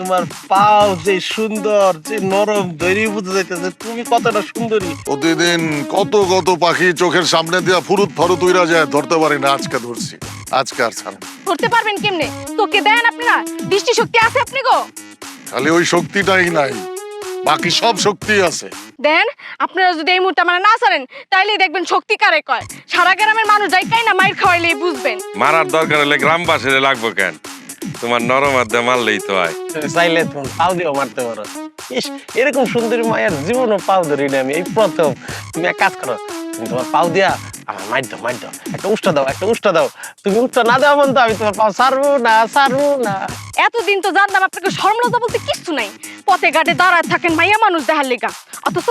তোমার পাও যে সুন্দর, যে নরম, দৈরি বুঝে যাইতেছে তুমি কতটা সুন্দরী। প্রতিদিন কত কত পাখি চোখের সামনে দিয়া ফুরুত ফারুত উইরা যায়, ধরতে পারি না, আজকে ধরছি। আজকে আর ছাড় না। ধরতে পারবেন কেমনে? তোকে দেন আপনারা দৃষ্টি শক্তি আছে আপনি গো? খালি ওই শক্তিটাই নাই, বাকি সব শক্তি আছে। দেন আপনারা যদি এই মুহূর্তে আমার না ছাড়েন তাইলেই দেখবেন শক্তি কারে কয়। সারা গ্রামের মানুষ যাই কাই না মাইর খাওয়াইলেই বুঝবেন। মারার দরকার হলে গ্রামবাসীরে লাগবো কেন? তোমার নরম হাতে মারলেই তো হয়। চাইলে তুমি পাও দিয়েও মারতে পারো। ইস, এরকম সুন্দরী মায়ের জীবনও পাও ধরি না আমি, এই প্রথম। তুমি এক কাজ করো, তুমি তোমার পাও দিয়া আমার মাইর দাও, মাইর দাও, একটা উষ্টা দাও, একটা উষ্টা দাও। তুমি উষ্টা না দেওয়া পর্যন্ত আমি তোমার পাও ছাড়বো না, ছাড়বো না। এতদিন তো জানতাম আপনাকে শরম লজ্জা বলতে কিচ্ছু নাই। পথে ঘাটে দাঁড়ায় থাকেন মাইয়া মানুষ দেখার লেগা, অথচ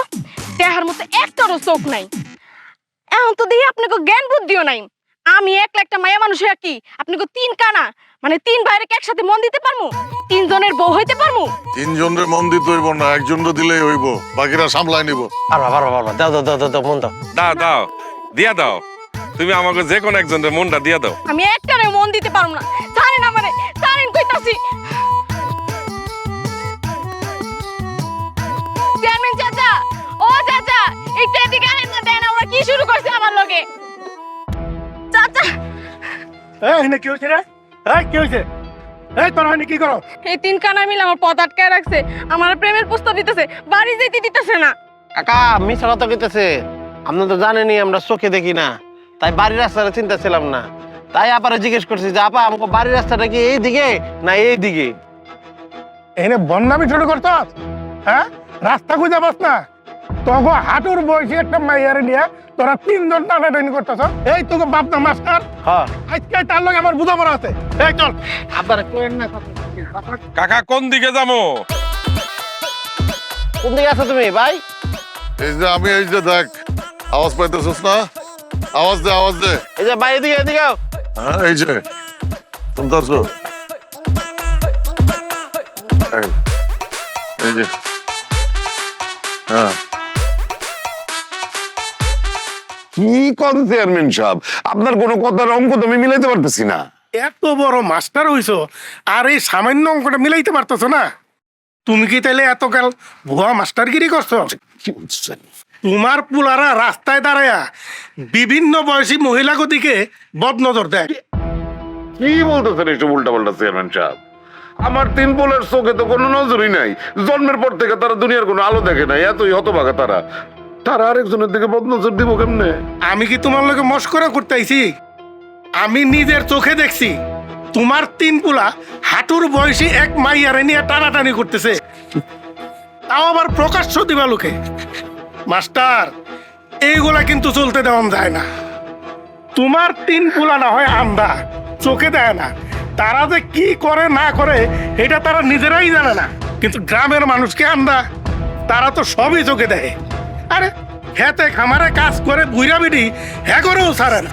দেখার মতো একটারও চোখ নাই। এখন তো দেখি আপনাকে জ্ঞান বুদ্ধিও নাই। আমি একলা একটা মাইয়া মানুষ হয়ে কি আপনাকে তিন কানা মানে তিন ভাইয়ের একসাথে মন দিতে পারমু? তিনজনের বউ হইতে পারমু? তিনজনের মন দিতে হইব না, একজনের দিলেই হইব, বাকিরা সামলাই নিব। পারবা পারবা পারবা, দাও দাও দাও দাও দাও, মন দাও। দাও দাও, দিয়া দাও। তুমি আমাকে যে কোনো একজনের মনটা দিয়া দাও। আমি একটারে মন দিতে পারবো না। ছাড়েন আমারে, ছাড়েন কইতাছি। চেয়ারম্যান চাচা, ও চাচা, একটু এদিকে আহেন না, দেন আমরা কি শুরু করছি আমার লগে। চাচা, এই না কি হইছে রে? এই কি হইছে? এই তোরা হইনি কি করো? এই তিন কানা মিলে আমার পথ আটকায় রাখছে। আমার প্রেমের প্রস্তাব দিতেছে, বাড়ি যেতে দিতেছে না। কাকা মিছা কথা কইতেছে। আপনি তো জানেনই আমরা চোখে দেখি না, তাই বাড়ির রাস্তাটা চিন্তা ছিলাম না। তাই আপারে জিজ্ঞেস করছি যে আপা আমাকে বাড়ির রাস্তাটা কি এই দিকে না এই দিকে। এনে বন্যামি শুরু করছস? হ্যাঁ, রাস্তা খুঁজে পাস না? তখন হাঁটুর বয়সী একটা মাইয়ারে নিয়ে তোরা তিনজন টানাটানি করতেছ। এই তোকে বাপ না মাস্টার, হ্যাঁ আজকে তার লগে আমার বোঝাপড়া আছে। এই চল আব্বারে কইেন না কথা। কাকা কোন দিকে যাবো? কোন দিকে আছো তুমি ভাই? এই যে আমি, এই যে দেখ, আওয়াজ পাইতেছিস না? আওয়াজ দে, আওয়াজ দে। এই যে ভাই এদিকে এদিকে আও। হ্যাঁ, এই যে শুনতেছো? এই যে, হ্যাঁ। কি কোন চেয়ারম্যান সাহেব, আপনার কোনো কথার অঙ্ক তো আমি মিলাইতে পারতেছি না। এত বড় মাস্টার হইছো আর এই সামান্য অঙ্কটা মিলাইতে পারতেছো না? তুমি কি তাইলে এতকাল ভুয়া মাস্টারগিরি করছো? কি বলছেন? তোমার পুলারা রাস্তায় দাঁড়ায়া বিভিন্ন বয়সী মহিলাকে দিকে বদনজর দেয়। কি বলতেছেন এইসব উল্টা পাল্টা চেয়ারম্যান সাহেব? আমার তিন পোলের চোখে তো কোনো নজরই নাই। জন্মের পর থেকে তারা দুনিয়ার কোনো আলো দেখে নাই, এতই হতভাগা তারা। তারা আরেকজনের দিকে বদনজর দিব কেমনে? আমি কি তোমার লোকে মস্করা করতে আইছি? আমি নিজের চোখে দেখছি তোমার তিন পুলা হাঁটুর বয়সী এক মাইয়ারে নিয়ে টানাটানি করতেছে, তাও আবার প্রকাশ্য দিবা লোকে। মাস্টার, এইগুলা কিন্তু চলতে দেওয়া যায় না। তোমার তিন পুলা না হয় আন্দা, চোখে দেয় না, তারা যে কি করে না করে এটা তারা নিজেরাই জানে না, কিন্তু গ্রামের মানুষকে আন্দা, তারা তো সবই চোখে দেয়। আরে খেতে খামারে কাজ করে বুইরা বিড়ি হ্যাঁ করেও ছাড়ে না।